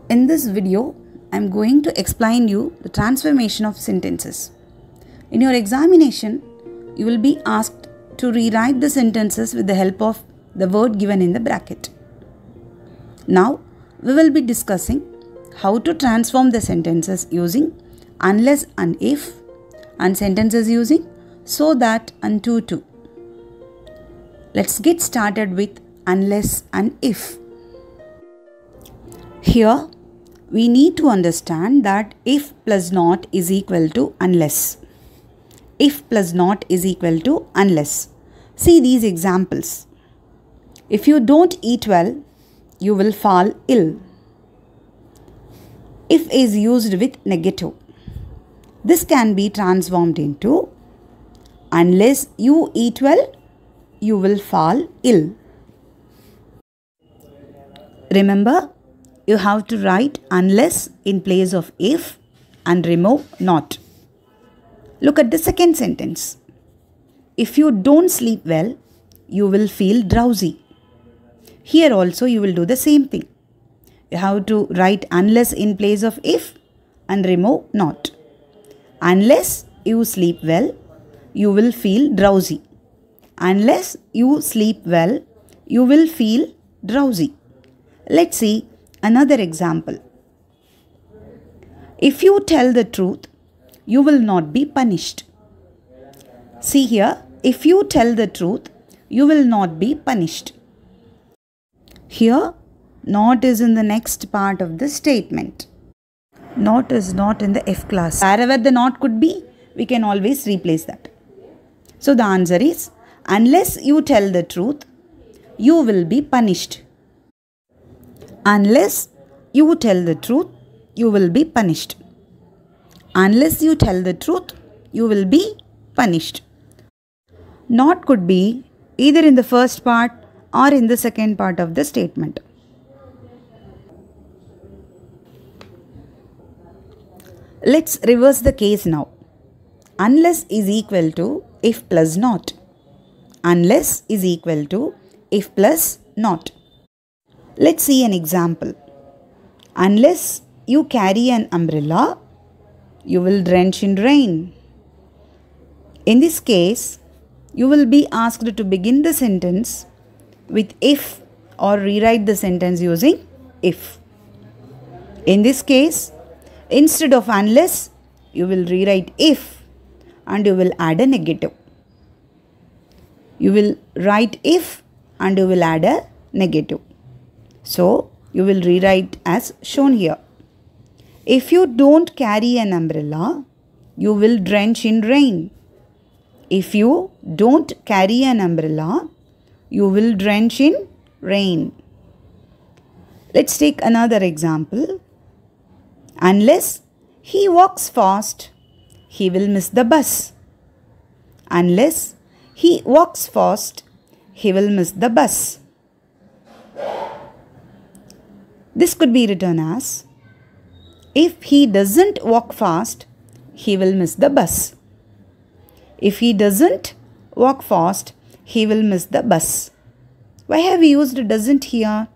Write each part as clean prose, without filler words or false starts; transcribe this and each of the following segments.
In this video, I am going to explain you the transformation of sentences. In your examination, you will be asked to rewrite the sentences with the help of the word given in the bracket. Now, we will be discussing how to transform the sentences using unless and if, and sentences using so that and to. Let's get started with unless and if. Here, we need to understand that if plus not is equal to unless. If plus not is equal to unless. See these examples. If you don't eat well, you will fall ill. If is used with negative. This can be transformed into unless you eat well, you will fall ill. Remember, you have to write unless in place of if and remove not. Look at the second sentence. If you don't sleep well, you will feel drowsy. Here also you will do the same thing. You have to write unless in place of if and remove not. Unless you sleep well, you will feel drowsy. Unless you sleep well, you will feel drowsy. Let's see another example. If you tell the truth, you will not be punished. See here, if you tell the truth, you will not be punished. Here, not is in the next part of the statement. Not is not in the F class. Wherever the not could be, we can always replace that. So the answer is, unless you tell the truth, you will be punished. Unless you tell the truth, you will be punished. Unless you tell the truth, you will be punished. Not could be either in the first part or in the second part of the statement. Let's reverse the case now. Unless is equal to if plus not. Unless is equal to if plus not. Let's see an example. Unless you carry an umbrella, you will drench in rain. In this case, you will be asked to begin the sentence with if or rewrite the sentence using if. In this case, instead of unless, you will rewrite if and you will add a negative. You will write if and you will add a negative. So, you will rewrite as shown here. If you don't carry an umbrella, you will drench in rain. If you don't carry an umbrella, you will drench in rain. Let's take another example. Unless he walks fast, he will miss the bus. Unless he walks fast, he will miss the bus. This could be written as, if he doesn't walk fast, he will miss the bus. If he doesn't walk fast, he will miss the bus. Why have we used doesn't here?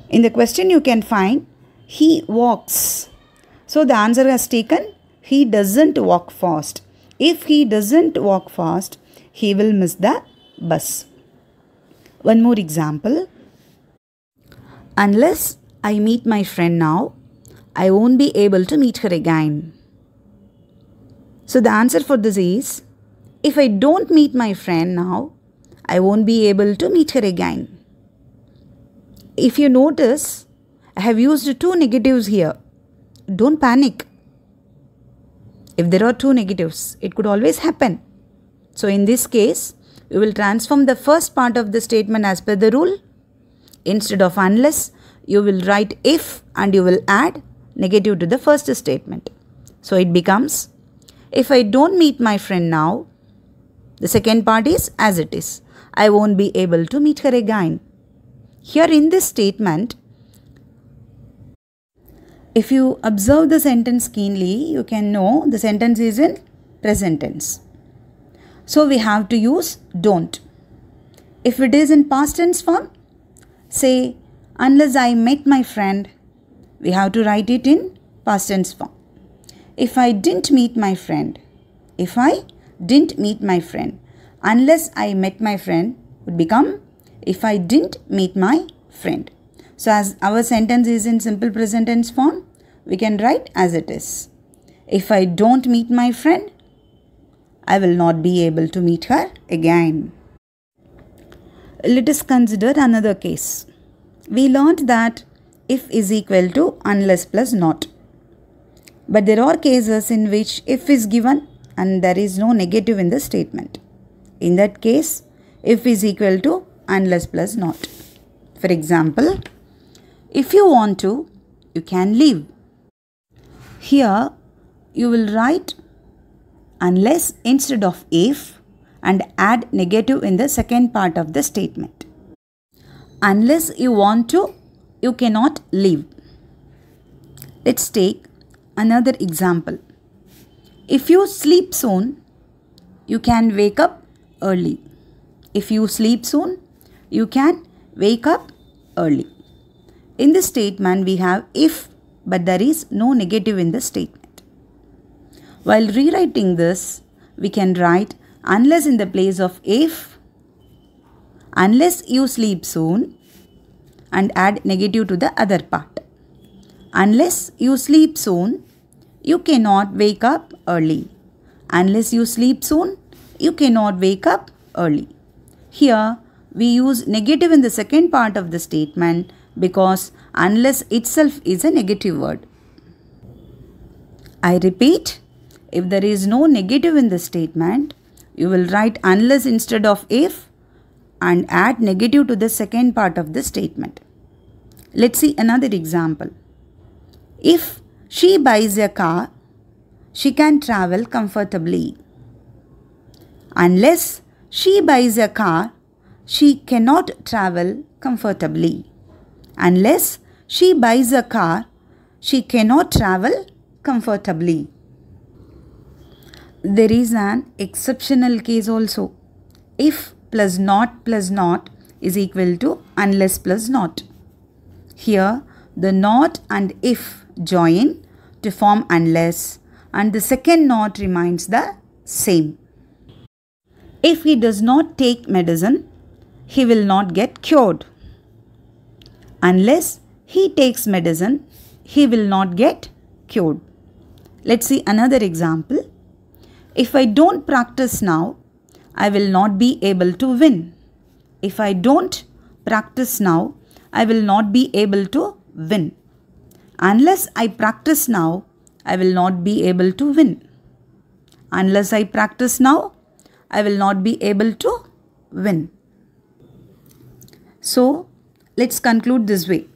In the question you can find, he walks. So the answer has taken, he doesn't walk fast. If he doesn't walk fast, he will miss the bus. One more example. Unless I meet my friend now, I won't be able to meet her again. So the answer for this is, if I don't meet my friend now, I won't be able to meet her again. If you notice, I have used two negatives here. Don't panic. If there are two negatives, it could always happen. So in this case, we will transform the first part of the statement as per the rule. Instead of unless, you will write if and you will add negative to the first statement. So it becomes, if I don't meet my friend now, the second part is as it is. I won't be able to meet her again. Here in this statement, if you observe the sentence keenly, you can know the sentence is in present tense. So we have to use don't. If it is in past tense form, say, unless I met my friend, we have to write it in past tense form. If I didn't meet my friend, if I didn't meet my friend, unless I met my friend would become if I didn't meet my friend. So as our sentence is in simple present tense form, we can write as it is. If I don't meet my friend, I will not be able to meet her again. Let us consider another case. We learnt that if is equal to unless plus not. But there are cases in which if is given and there is no negative in the statement. In that case, if is equal to unless plus not. For example, if you want to, you can leave. Here, you will write unless instead of if and add negative in the second part of the statement. Unless you want to, you cannot leave. Let's take another example. If you sleep soon, you can wake up early. If you sleep soon, you can wake up early. In this statement, we have if, but there is no negative in the statement. While rewriting this, we can write unless in the place of if, unless you sleep soon, and add negative to the other part. Unless you sleep soon, you cannot wake up early. Unless you sleep soon, you cannot wake up early. Here, we use negative in the second part of the statement because unless itself is a negative word. I repeat, if there is no negative in the statement, you will write unless instead of if and add negative to the second part of the statement. Let's see another example. If she buys a car, she can travel comfortably. Unless she buys a car, she cannot travel comfortably. Unless she buys a car, she cannot travel comfortably. There is an exceptional case also. If plus not is equal to unless plus not. Here, the not and if join to form unless and the second not remains the same. If he does not take medicine, he will not get cured. Unless he takes medicine, he will not get cured. Let's see another example. If I don't practice now, I will not be able to win. If I don't practice now, I will not be able to win. Unless I practice now, I will not be able to win. Unless I practice now, I will not be able to win. So, let's conclude this way.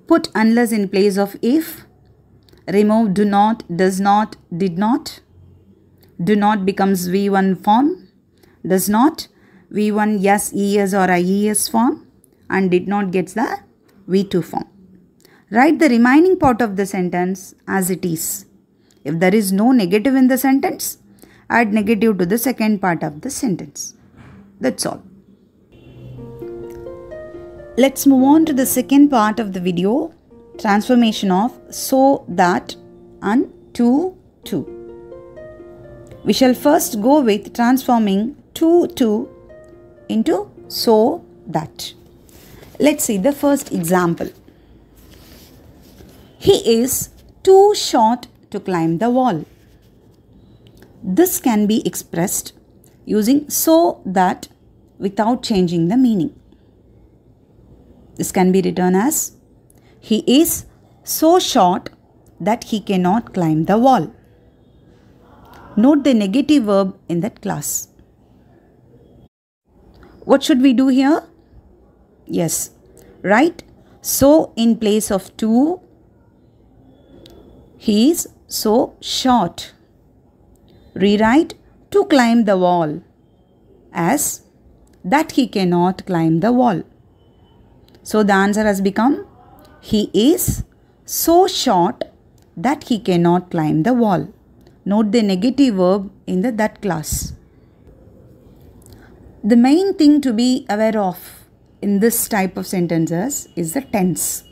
Put unless in place of if. Remove do not, does not, did not. Do not becomes V1 form. Does not, V1 yes, ES or IES form. And did not gets the V2 form. Write the remaining part of the sentence as it is. If there is no negative in the sentence, add negative to the second part of the sentence. That's all. Let's move on to the second part of the video, transformation of so that and to. We shall first go with transforming to into so that. Let's see the first example. He is too short to climb the wall. This can be expressed using so that without changing the meaning. This can be written as he is so short that he cannot climb the wall. Note the negative verb in that class. What should we do here? Yes, write so in place of to. He is so short. Rewrite to climb the wall as that he cannot climb the wall. So the answer has become he is so short that he cannot climb the wall. Note the negative verb in the that class. The main thing to be aware of in this type of sentences is the tense.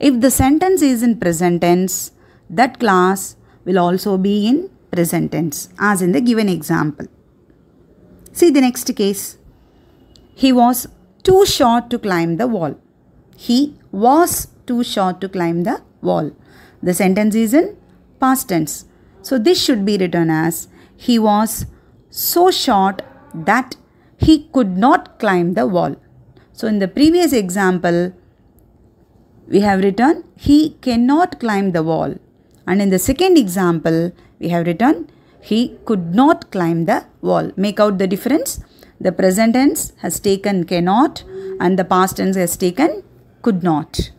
If the sentence is in present tense, that class will also be in present tense, as in the given example. See the next case. He was too short to climb the wall. He was too short to climb the wall. The sentence is in past tense. So this should be written as he was so short that he could not climb the wall. So in the previous example, we have written he cannot climb the wall. And in the second example, we have written he could not climb the wall. Make out the difference. The present tense has taken cannot and the past tense has taken could not.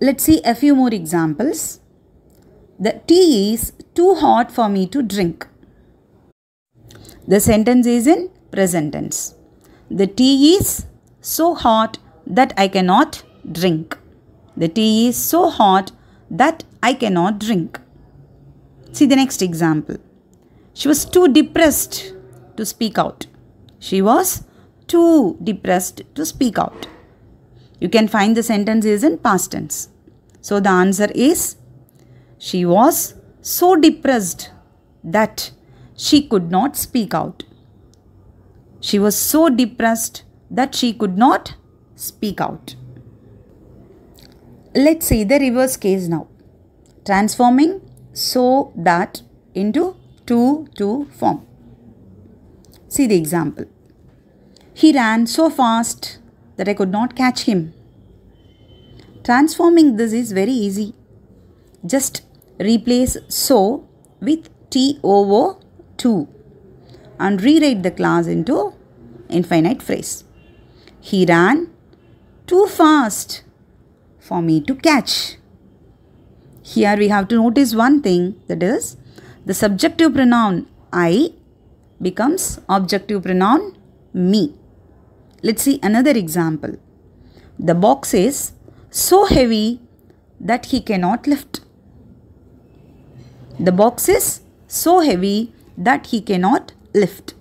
Let's see a few more examples. The tea is too hot for me to drink. The sentence is in present tense. The tea is so hot that I cannot drink. The tea is so hot that I cannot drink. See the next example. She was too depressed to speak out. She was too depressed to speak out. You can find the sentence is in past tense. So the answer is she was so depressed that she could not speak out. She was so depressed that she could not speak out. Let's see the reverse case now. Transforming so that into to form. See the example. He ran so fast that I could not catch him. Transforming this is very easy. Just replace so with to and rewrite the clause into infinite phrase. He ran too fast for me to catch. Here we have to notice one thing, that is the subjective pronoun I becomes objective pronoun me. Let's see another example. The box is so heavy that he cannot lift. The box is so heavy that he cannot lift.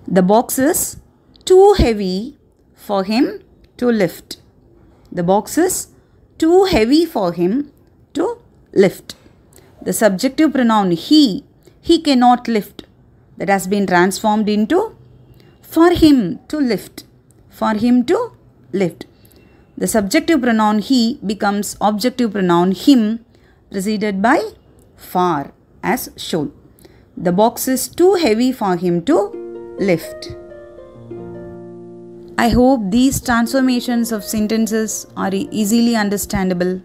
The box is too heavy for him to lift. The box is too heavy for him to lift. The subjective pronoun he cannot lift, that has been transformed into for him to lift. For him to lift. The subjective pronoun he becomes objective pronoun him preceded by for as shown. The box is too heavy for him to lift. I hope these transformations of sentences are easily understandable.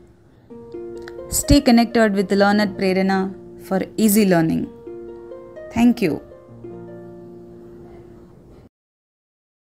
Stay connected with Learn at Prerana for easy learning. Thank you.